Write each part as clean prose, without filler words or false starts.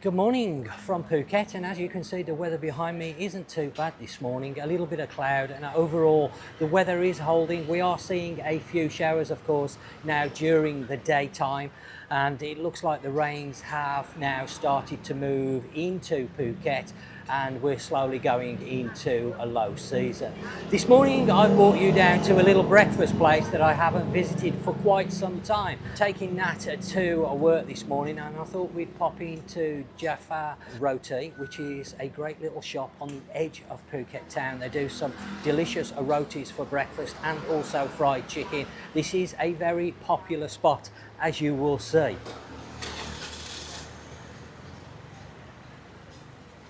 Good morning from Phuket, and as you can see the weather behind me isn't too bad this morning. A little bit of cloud and overall the weather is holding. We are seeing a few showers of course now during the daytime, and it looks like the rains have now started to move into Phuket and we're slowly going into a low season. This morning I brought you down to a little breakfast place that I haven't visited for quite some time. Taking Nat to work this morning, and I thought we'd pop into Jaffa Roti, which is a great little shop on the edge of Phuket Town. They do some delicious rotis for breakfast and also fried chicken. This is a very popular spot, as you will see.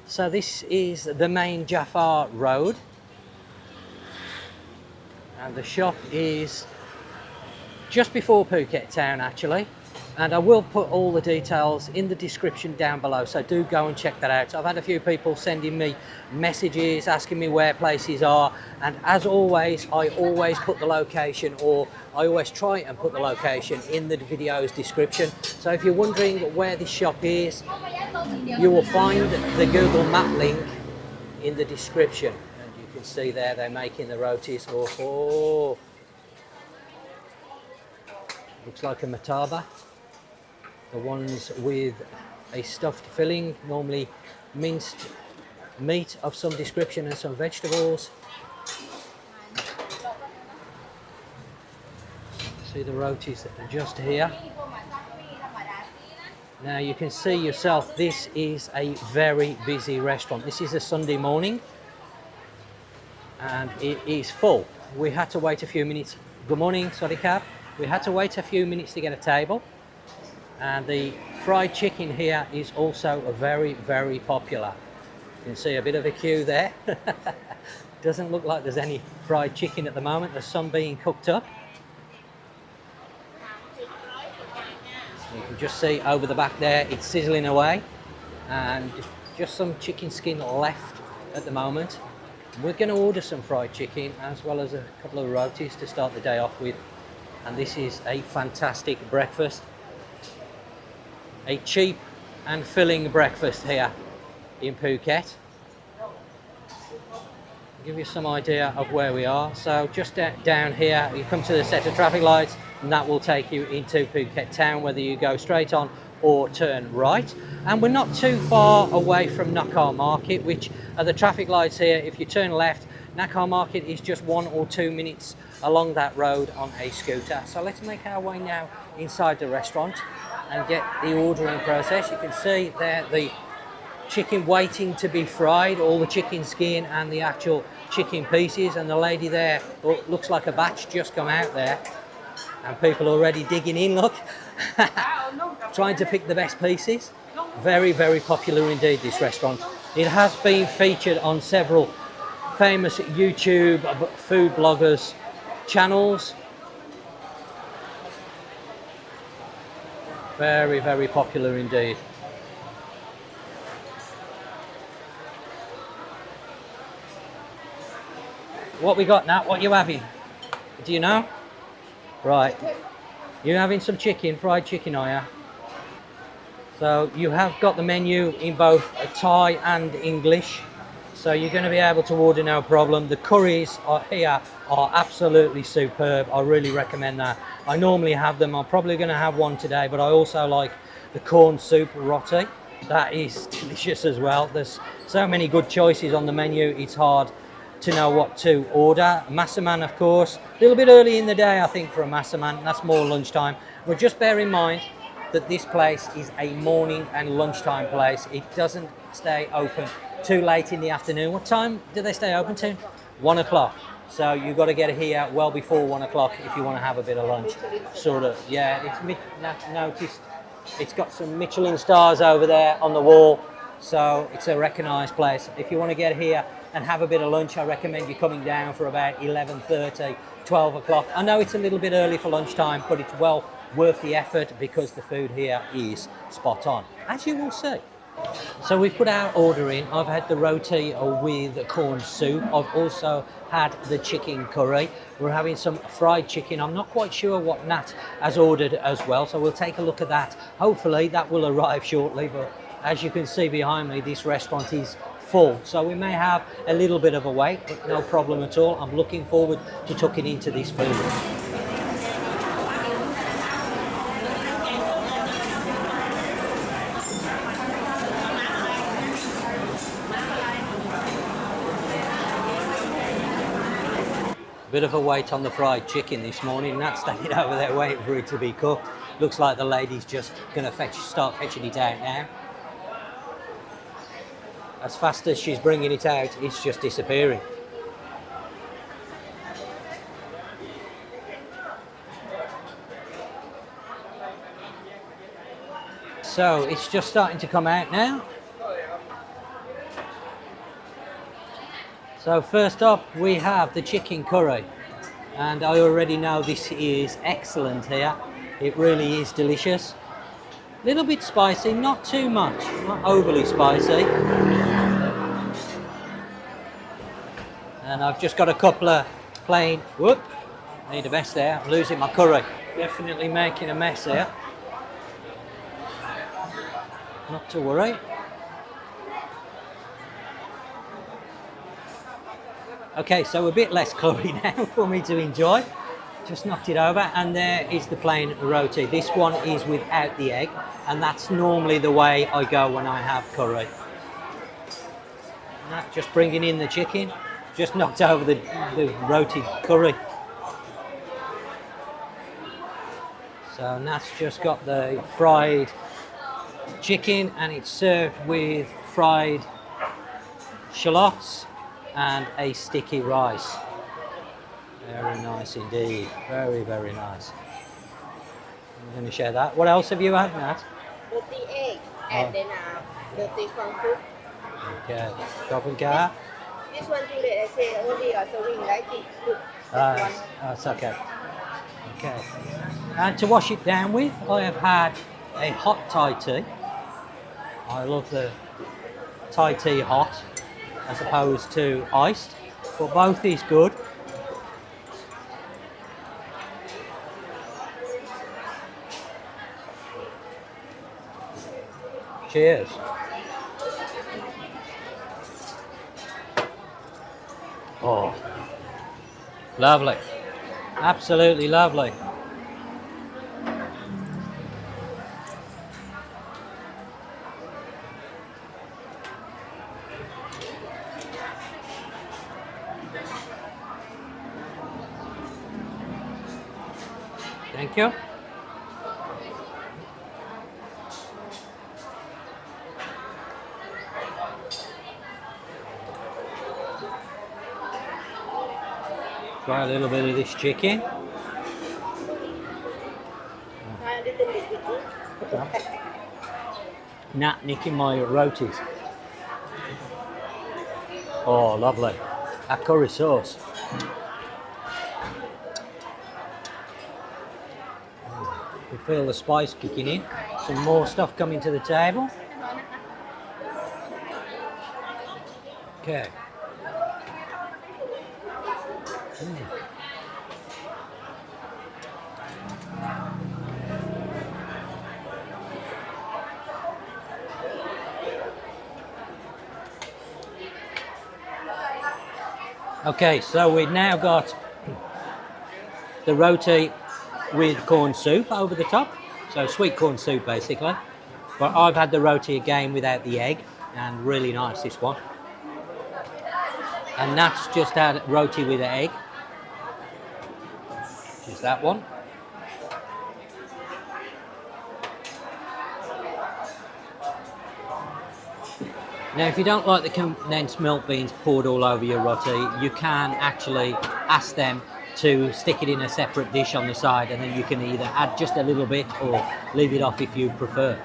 So this is the main Jaffa road, and the shop is just before Phuket Town actually, and I will put all the details in the description down below, so do go and check that out. I've had a few people sending me messages asking me where places are, and as always I always put the location, or I always try and put the location in the video's description. So if you're wondering where this shop is, you will find the Google Map link in the description, and you can see there they're making the rotis. Oh, looks like a mataba, the ones with a stuffed filling, normally minced meat of some description and some vegetables. See the rotis that are just here. Now you can see yourself, this is a very busy restaurant. This is a Sunday morning and it is full. We had to wait a few minutes. Good morning, sorry cab. We had to wait a few minutes to get a table, and the fried chicken here is also very, very popular. You can see a bit of a queue there. Doesn't look like there's any fried chicken at the moment. There's some being cooked up. You can just see over the back there, it's sizzling away, and just some chicken skin left at the moment. We're going to order some fried chicken as well as a couple of rotis to start the day off with, and this is a fantastic breakfast. A cheap and filling breakfast here in Phuket. I'll give you some idea of where we are. So just down here, you come to the set of traffic lights, and that will take you into Phuket Town, whether you go straight on or turn right. And we're not too far away from Nakar Market, which are the traffic lights here. If you turn left, Nakar Market is just 1 or 2 minutes along that road on a scooter. So let's make our way now inside the restaurant and get the ordering process. You can see there the chicken waiting to be fried, all the chicken skin and the actual chicken pieces, and the lady there, looks like a batch just come out there, and people already digging in, look. Trying to pick the best pieces. Very, very popular indeed, this restaurant. It has been featured on several famous YouTube food bloggers channels. Very, very popular indeed. What we got now? What you having? Do you know? Right. You having some chicken, fried chicken, are you? So you have got the menu in both Thai and English, so you're going to be able to order no problem. The curries here are absolutely superb. I really recommend that. I normally have them. I'm probably going to have one today, but I also like the corn soup roti. That is delicious as well. There's so many good choices on the menu, it's hard to know what to order. Massaman, of course, a little bit early in the day I think for a massaman. That's more lunchtime. But just bear in mind that this place is a morning and lunchtime place. It doesn't stay open too late in the afternoon. What time do they stay open to? 1 o'clock. So you've got to get here well before 1 o'clock if you want to have a bit of lunch. Sort of, yeah, noticed it's got some Michelin stars over there on the wall, so it's a recognised place. If you want to get here and have a bit of lunch, I recommend you coming down for about 11:30, 12 o'clock. I know it's a little bit early for lunchtime, but it's well worth the effort because the food here is spot on, as you will see. So we've put our order in. I've had the roti with corn soup. I've also had the chicken curry. We're having some fried chicken. I'm not quite sure what Nat has ordered as well, so we'll take a look at that. Hopefully that will arrive shortly, but as you can see behind me, this restaurant is full, so we may have a little bit of a wait, but no problem at all. I'm looking forward to tucking into this food. Bit of a wait on the fried chicken this morning. That's standing over there waiting for it to be cooked. Looks like the lady's just going to start fetching it out now. As fast as she's bringing it out, it's just disappearing. So it's just starting to come out now. So first up we have the chicken curry, and I already know this is excellent here. It really is delicious. A little bit spicy, not too much, not overly spicy. And I've just got a couple of plain, whoop, need a mess there, I'm losing my curry. Definitely making a mess here. Not to worry. Okay, so a bit less curry now for me to enjoy. Just knocked it over, and there is the plain roti. This one is without the egg, and that's normally the way I go when I have curry. Just bringing in the chicken, just knocked over the roti curry. So Nat's just got the fried chicken, and it's served with fried shallots and a sticky rice. Very nice indeed. Very, very nice. I'm going to share that. What else have you had, Nat? Roti egg and then roti corn soup. Okay. Top and car. This one too that I say only serving like it. Look, That's okay. Okay. And to wash it down with, I have had a hot Thai tea. I love the Thai tea hot as opposed to iced, but both is good. Cheers. Oh, lovely. Absolutely lovely. Thank you. Try a little bit of this chicken. Try a little bit with it. Nat nicking my rotis. Oh, lovely. That curry sauce. You feel the spice kicking in. Some more stuff coming to the table. Okay. Okay, so we've now got the roti with corn soup over the top, so sweet corn soup basically. But I've had the roti again without the egg, and really nice this one. And that's just had roti with the egg, which is that one. Now, if you don't like the condensed milk beans poured all over your roti, you can actually ask them to stick it in a separate dish on the side, and then you can either add just a little bit or leave it off if you prefer.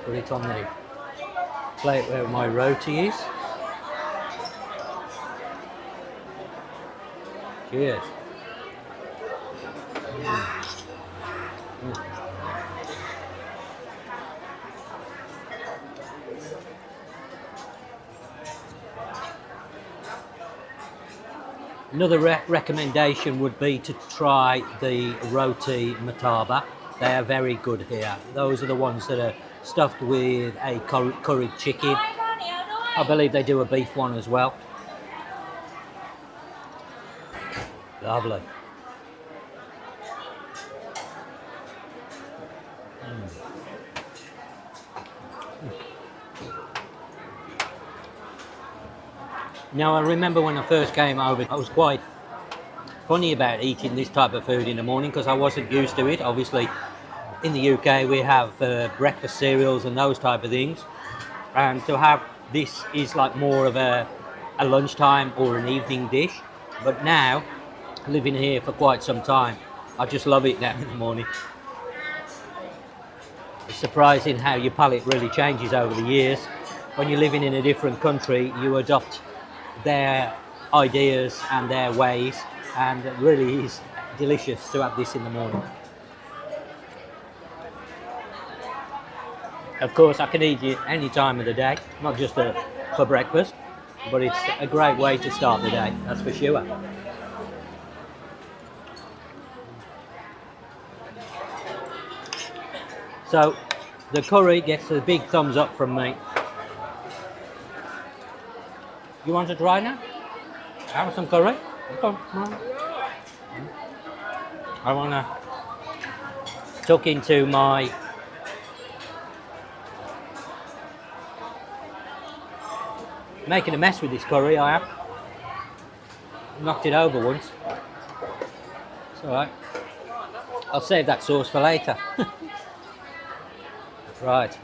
Put it on the plate where my roti is. Cheers. Another recommendation would be to try the roti mataba. They are very good here. Those are the ones that are stuffed with a curried chicken. I believe they do a beef one as well. Lovely. Now, I remember when I first came over, I was quite funny about eating this type of food in the morning because I wasn't used to it. Obviously, in the UK, we have breakfast cereals and those type of things. And to have this is like more of a lunchtime or an evening dish. But now, living here for quite some time, I just love it now in the morning. It's surprising how your palate really changes over the years. When you're living in a different country, you adopt their ideas and their ways, and it really is delicious to have this in the morning. Of course, I can eat it any time of the day, not just for breakfast, but it's a great way to start the day, that's for sure. So the curry gets a big thumbs up from me. You want to try now? Have some curry? Come on. I want to tuck into my making a mess with this curry. I have knocked it over once. It's alright. I'll save that sauce for later. Right.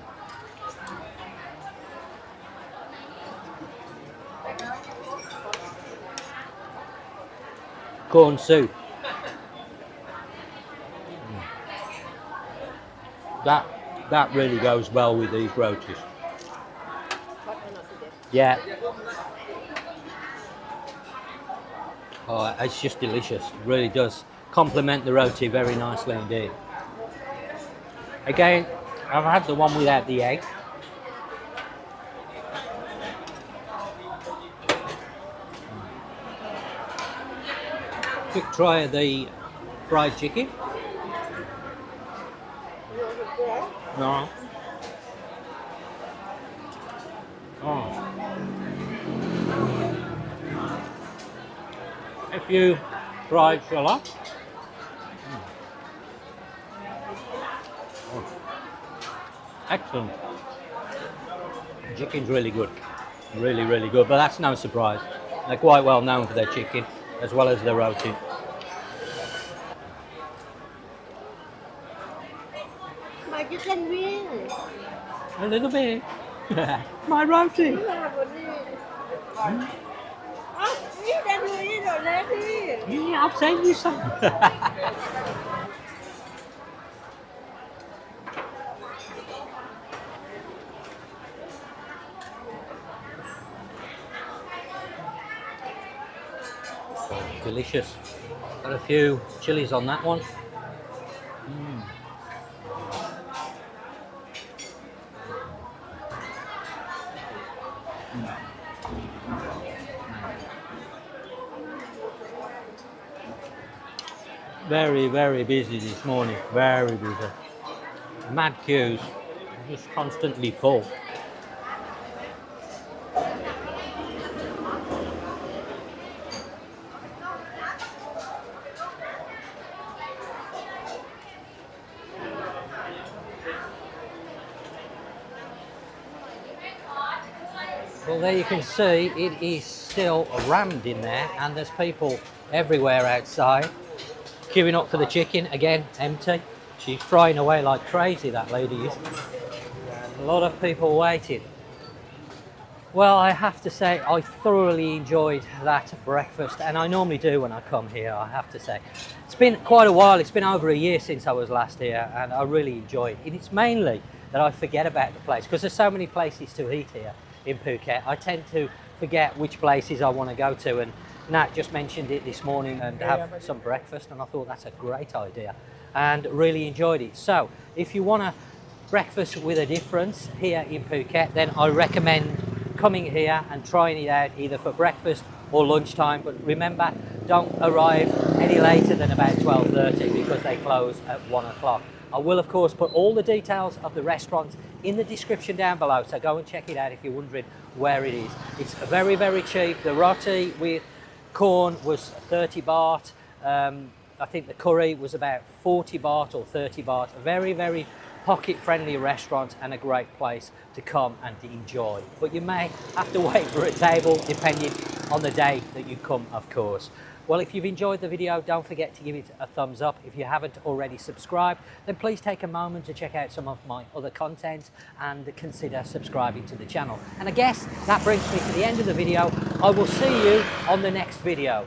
Corn soup. That really goes well with these rotis. Yeah. Oh, it's just delicious. It really does complement the roti very nicely indeed. Again, I've had the one without the egg. Quick try of the fried chicken. No. Oh. A few fried shallot. Oh. Excellent. Chicken's really good. Really, really good. But that's no surprise. They're quite well known for their chicken as well as their roti. But you can win. A little bit. My roti. Yeah, I'll save you some. Delicious. Got a few chilies on that one. Very, very busy this morning. Very busy. Mad queues. Just constantly full. Well, there you can see it is still rammed in there, and there's people everywhere outside queuing up for the chicken. Again, empty. She's frying away like crazy, that lady is. A lot of people waiting. Well, I have to say I thoroughly enjoyed that breakfast, and I normally do when I come here, I have to say. It's been quite a while, it's been over a year since I was last here, and I really enjoy it. And it's mainly that I forget about the place, because there's so many places to eat here in Phuket. I tend to forget which places I want to go to, and Nat just mentioned it this morning and have some breakfast, and I thought that's a great idea and really enjoyed it. So if you want a breakfast with a difference here in Phuket, then I recommend coming here and trying it out either for breakfast or lunchtime. But remember, don't arrive any later than about 12:30 because they close at 1 o'clock. I will of course put all the details of the restaurant in the description down below, so go and check it out if you're wondering where it is. It's very, very cheap. The roti with corn was 30 baht. I think the curry was about 40 baht or 30 baht. A very, very pocket-friendly restaurant and a great place to come and to enjoy. But you may have to wait for a table depending on the day that you come, of course. Well, if you've enjoyed the video, don't forget to give it a thumbs up. If you haven't already subscribed, then please take a moment to check out some of my other content and consider subscribing to the channel. And I guess that brings me to the end of the video. I will see you on the next video.